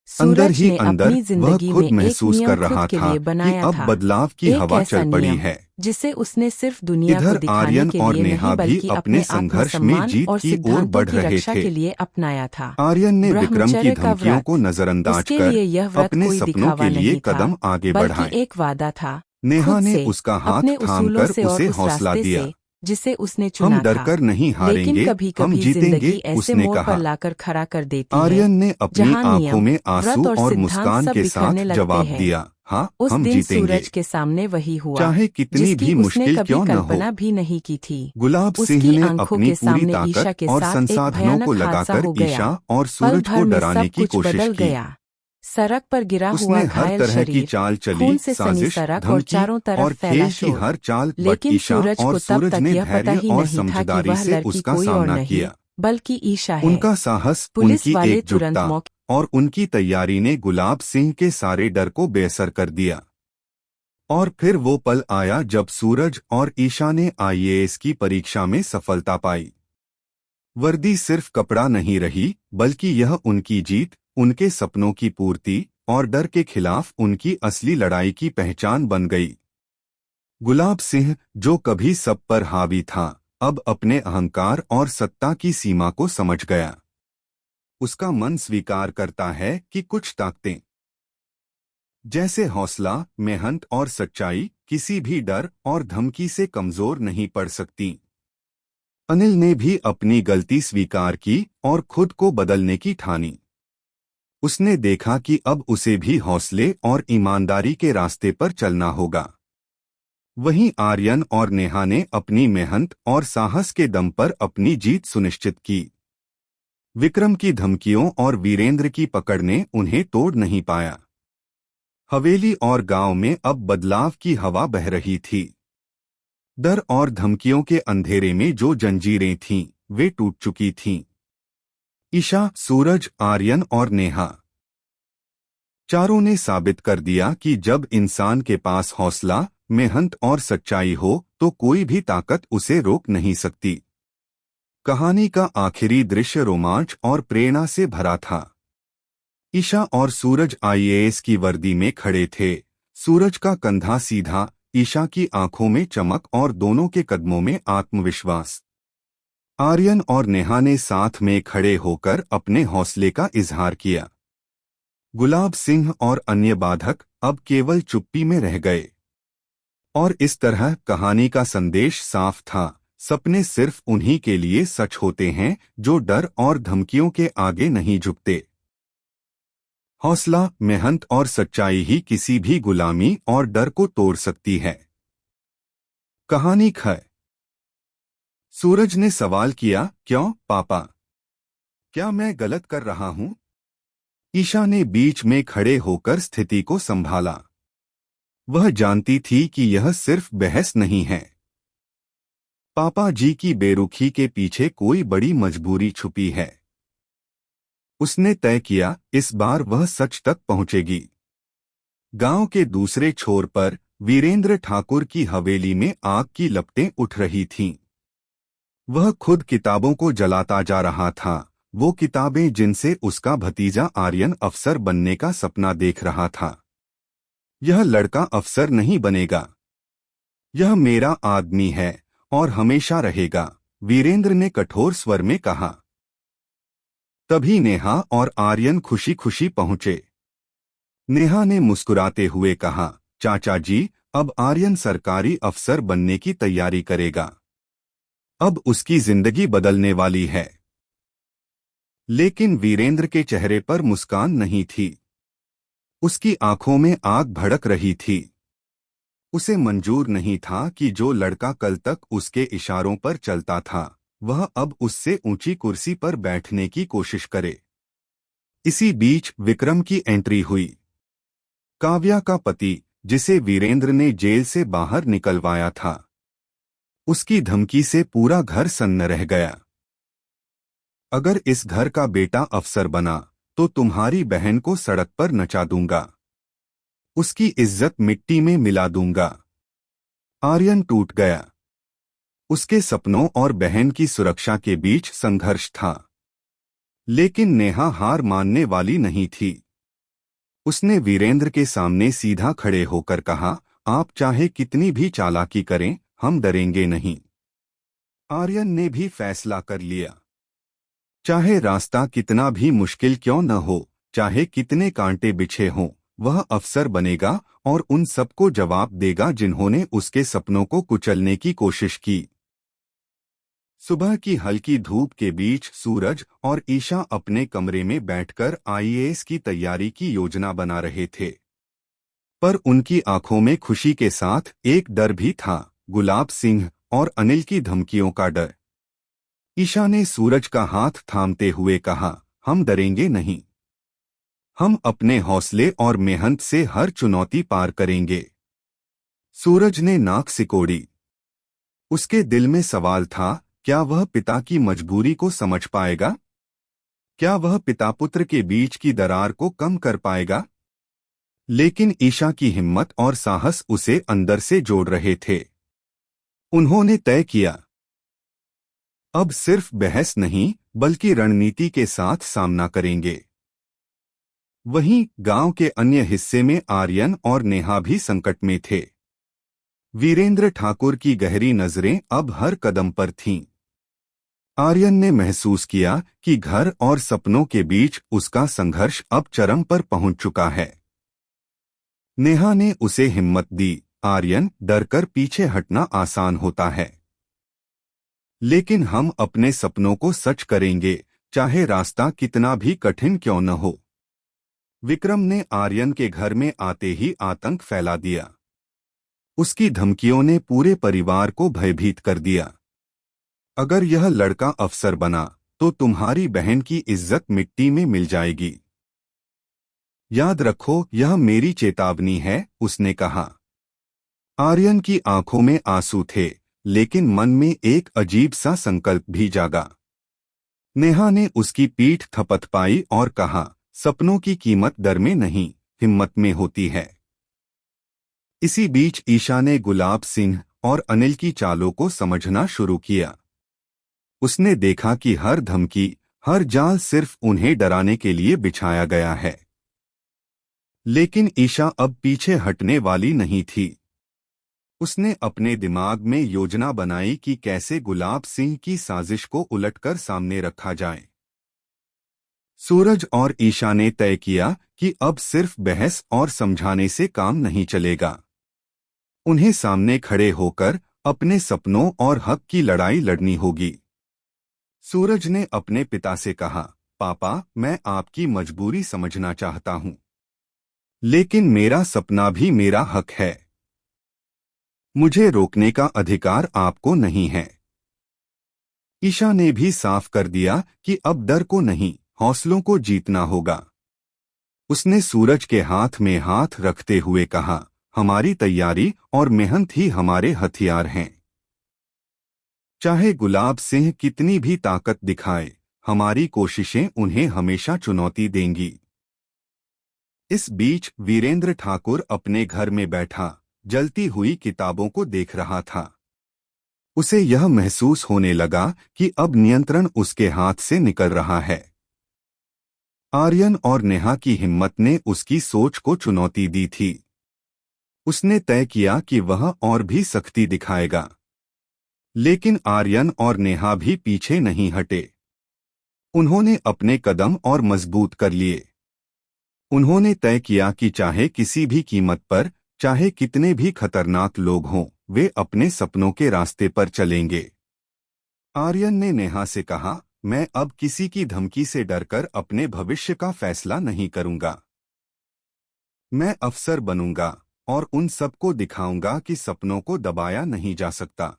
अंदर सूरज ही ने अंदर अपनी वह जिंदगी खुद में एक महसूस नियम कर खुद रहा के था लिए कि बनाया अब था। बदलाव की एक हवा ऐसा चल पड़ी नियम है। जिसे उसने सिर्फ दुनिया को इधर दिखाने आर्यन के और लिए नेहा नहीं भी बल्कि अपने अपने संघर्ष में आत्मसम्मान जीत और की ओर सिद्धांतों बढ़ की रहे रक्षा थे। के लिए अपनाया था। आर्यन ने विक्रम की ब्रह्मचर्य का धमकियों को व्रत। नजरअंदाज उसके कर लिए यह व्रत अपने कोई सपनों दिखावा के लिए नहीं था, कदम आगे बल्कि बढ़ाए। एक वादा था, नेहा खुद ने से, उसका हाथ अपने उसूलों थामकर से और उसे उस हौसला रास्ते दिया। से जिसे उसने हम चुना था। डरकर नहीं लेकिन हारेंगे, कभी हम कभी जीतेंगे, जिंदगी ऐसे उसने मोड़ पर कहा। लाकर खड़ा कर देती है आर्यन ने अपनी जहां आंखों नियम, में व्रत आंसू और और सिद्धांत मुस्कान सब के बिखरने साथ लगते जवाब हैं। दिया, हाँ, उस हम दिन जीतेंगे। सूरज के सामने वही हुआ चाहे कितनी जिसकी भी उसने मुश्किल कभी क्यों न हो। कल्पना भी नहीं की थी। गुलाब सिंह उसकी ने आंखों अपनी के पूरी सामने ईशा ताकत के और साथ एक संसाधनों को भयानक हादसा लगाकर हो गया। ईशा और पल सूरज को भर में डराने सब की कुछ कोशिश बदल की। गया। सड़क पर गिरा हुआ उसने हर घायल तरह की शरीर, चाल चली, खून से सनी साजिश, सड़क और धमकी चारों तरफ और फैला खेल की शोर। हर चाल, बट लेकिन ईशा सूरज और को तब सूरज तक ने यह पता धैर्य ही और नहीं था कि समझदारी वह से लड़की उसका कोई और सामना नहीं किया। बल्कि ईशा है। उनका साहस, पुलिस उनकी वाले तुरंत एकजुटता मौके और उनकी तैयारी ने गुलाब सिंह के सारे डर को बेअसर कर दिया। और फिर वो पल आया जब सूरज और ईशा ने आईएएस की परीक्षा में सफलता पाई। वर्दी सिर्फ कपड़ा नहीं रही, बल्कि यह उनकी जीत, उनके सपनों की पूर्ति और डर के खिलाफ उनकी असली लड़ाई की पहचान बन गई। गुलाब सिंह, जो कभी सब पर हावी था, अब अपने अहंकार और सत्ता की सीमा को समझ गया। उसका मन स्वीकार करता है कि कुछ ताकतें, जैसे हौसला, मेहनत और सच्चाई, किसी भी डर और धमकी से कमजोर नहीं पड़ सकती। अनिल ने भी अपनी गलती स्वीकार की और खुद को बदलने की ठानी। उसने देखा कि अब उसे भी हौसले और ईमानदारी के रास्ते पर चलना होगा। वहीं आर्यन और नेहा ने अपनी मेहनत और साहस के दम पर अपनी जीत सुनिश्चित की। विक्रम की धमकियों और वीरेंद्र की पकड़ ने उन्हें तोड़ नहीं पाया। हवेली और गांव में अब बदलाव की हवा बह रही थी। डर और धमकियों के अंधेरे में जो जंजीरें थीं, वे टूट चुकी थीं। ईशा, सूरज, आर्यन और नेहा, चारों ने साबित कर दिया कि जब इंसान के पास हौसला, मेहनत और सच्चाई हो तो कोई भी ताकत उसे रोक नहीं सकती। कहानी का आखिरी दृश्य रोमांच और प्रेरणा से भरा था। ईशा और सूरज आईएएस की वर्दी में खड़े थे। सूरज का कंधा सीधा, ईशा की आंखों में चमक और दोनों के कदमों में आत्मविश्वास। आर्यन और नेहा ने साथ में खड़े होकर अपने हौसले का इजहार किया। गुलाब सिंह और अन्य बाधक अब केवल चुप्पी में रह गए। और इस तरह कहानी का संदेश साफ था, सपने सिर्फ उन्हीं के लिए सच होते हैं जो डर और धमकियों के आगे नहीं झुकते। हौसला, मेहनत और सच्चाई ही किसी भी गुलामी और डर को तोड़ सकती है। कहानी ख। सूरज ने सवाल किया, क्यों पापा? क्या मैं गलत कर रहा हूं? ईशा ने बीच में खड़े होकर स्थिति को संभाला। वह जानती थी कि यह सिर्फ बहस नहीं है। पापा जी की बेरुखी के पीछे कोई बड़ी मजबूरी छुपी है। उसने तय किया, इस बार वह सच तक पहुंचेगी। गांव के दूसरे छोर पर वीरेंद्र ठाकुर की हवेली में आग की लपटें उठ रही थीं। वह खुद किताबों को जलाता जा रहा था, वो किताबें जिनसे उसका भतीजा आर्यन अफसर बनने का सपना देख रहा था। यह लड़का अफसर नहीं बनेगा, यह मेरा आदमी है और हमेशा रहेगा, वीरेंद्र ने कठोर स्वर में कहा। तभी नेहा और आर्यन खुशी खुशी पहुंचे। नेहा ने मुस्कुराते हुए कहा, चाचा जी, अब आर्यन सरकारी अफसर बनने की तैयारी करेगा। अब उसकी जिंदगी बदलने वाली है। लेकिन वीरेंद्र के चेहरे पर मुस्कान नहीं थी। उसकी आंखों में आग भड़क रही थी। उसे मंजूर नहीं था कि जो लड़का कल तक उसके इशारों पर चलता था, वह अब उससे ऊंची कुर्सी पर बैठने की कोशिश करे। इसी बीच विक्रम की एंट्री हुई। काव्या का पति, जिसे वीरेंद्र ने जेल से बाहर निकलवाया था। उसकी धमकी से पूरा घर सन्न रह गया। अगर इस घर का बेटा अफसर बना तो तुम्हारी बहन को सड़क पर नचा दूंगा, उसकी इज्जत मिट्टी में मिला दूंगा। आर्यन टूट गया। उसके सपनों और बहन की सुरक्षा के बीच संघर्ष था। लेकिन नेहा हार मानने वाली नहीं थी। उसने वीरेंद्र के सामने सीधा खड़े होकर कहा, आप चाहे कितनी भी चालाकी करें, हम डरेंगे नहीं। आर्यन ने भी फैसला कर लिया। चाहे रास्ता कितना भी मुश्किल क्यों न हो, चाहे कितने कांटे बिछे हों, वह अफसर बनेगा और उन सबको जवाब देगा जिन्होंने उसके सपनों को कुचलने की कोशिश की। सुबह की हल्की धूप के बीच सूरज और ईशा अपने कमरे में बैठकर आईएएस की तैयारी की योजना बना रहे थे। पर उनकी आंखों में खुशी के साथ एक डर भी था, गुलाब सिंह और अनिल की धमकियों का डर। ईशा ने सूरज का हाथ थामते हुए कहा, हम डरेंगे नहीं। हम अपने हौसले और मेहनत से हर चुनौती पार करेंगे। सूरज ने नाक सिकोड़ी। उसके दिल में सवाल था, क्या वह पिता की मजबूरी को समझ पाएगा? क्या वह पिता पुत्र के बीच की दरार को कम कर पाएगा? लेकिन ईशा की हिम्मत और साहस उसे अंदर से जोड़ रहे थे। उन्होंने तय किया, अब सिर्फ बहस नहीं बल्कि रणनीति के साथ सामना करेंगे। वहीं गांव के अन्य हिस्से में आर्यन और नेहा भी संकट में थे। वीरेंद्र ठाकुर की गहरी नजरें अब हर कदम पर थीं। आर्यन ने महसूस किया कि घर और सपनों के बीच उसका संघर्ष अब चरम पर पहुंच चुका है। नेहा ने उसे हिम्मत दी, आर्यन, डरकर पीछे हटना आसान होता है, लेकिन हम अपने सपनों को सच करेंगे, चाहे रास्ता कितना भी कठिन क्यों न हो। विक्रम ने आर्यन के घर में आते ही आतंक फैला दिया। उसकी धमकियों ने पूरे परिवार को भयभीत कर दिया। अगर यह लड़का अफसर बना तो तुम्हारी बहन की इज्जत मिट्टी में मिल जाएगी। याद रखो, यह मेरी चेतावनी है, उसने कहा। आर्यन की आंखों में आंसू थे, लेकिन मन में एक अजीब सा संकल्प भी जागा। नेहा ने उसकी पीठ थपथपाई और कहा, सपनों की कीमत डर में नहीं, हिम्मत में होती है। इसी बीच ईशा ने गुलाब सिंह और अनिल की चालों को समझना शुरू किया। उसने देखा कि हर धमकी, हर जाल सिर्फ उन्हें डराने के लिए बिछाया गया है। लेकिन ईशा अब पीछे हटने वाली नहीं थी। उसने अपने दिमाग में योजना बनाई कि कैसे गुलाब सिंह की साजिश को उलटकर सामने रखा जाए। सूरज और ईशा ने तय किया कि अब सिर्फ बहस और समझाने से काम नहीं चलेगा। उन्हें सामने खड़े होकर अपने सपनों और हक की लड़ाई लड़नी होगी। सूरज ने अपने पिता से कहा, पापा, मैं आपकी मजबूरी समझना चाहता हूं, लेकिन मेरा सपना भी मेरा हक है। मुझे रोकने का अधिकार आपको नहीं है। ईशा ने भी साफ कर दिया कि अब डर को नहीं, हौसलों को जीतना होगा। उसने सूरज के हाथ में हाथ रखते हुए कहा, हमारी तैयारी और मेहनत ही हमारे हथियार हैं। चाहे गुलाब सिंह कितनी भी ताकत दिखाए, हमारी कोशिशें उन्हें हमेशा चुनौती देंगी। इस बीच वीरेंद्र ठाकुर अपने घर में बैठा जलती हुई किताबों को देख रहा था। उसे यह महसूस होने लगा कि अब नियंत्रण उसके हाथ से निकल रहा है। आर्यन और नेहा की हिम्मत ने उसकी सोच को चुनौती दी थी। उसने तय किया कि वह और भी सख्ती दिखाएगा। लेकिन आर्यन और नेहा भी पीछे नहीं हटे। उन्होंने अपने कदम और मजबूत कर लिए। उन्होंने तय किया कि चाहे किसी भी कीमत पर, चाहे कितने भी खतरनाक लोग हों, वे अपने सपनों के रास्ते पर चलेंगे। आर्यन ने नेहा से कहा, मैं अब किसी की धमकी से डरकर अपने भविष्य का फैसला नहीं करूंगा। मैं अफसर बनूंगा और उन सबको दिखाऊंगा कि सपनों को दबाया नहीं जा सकता।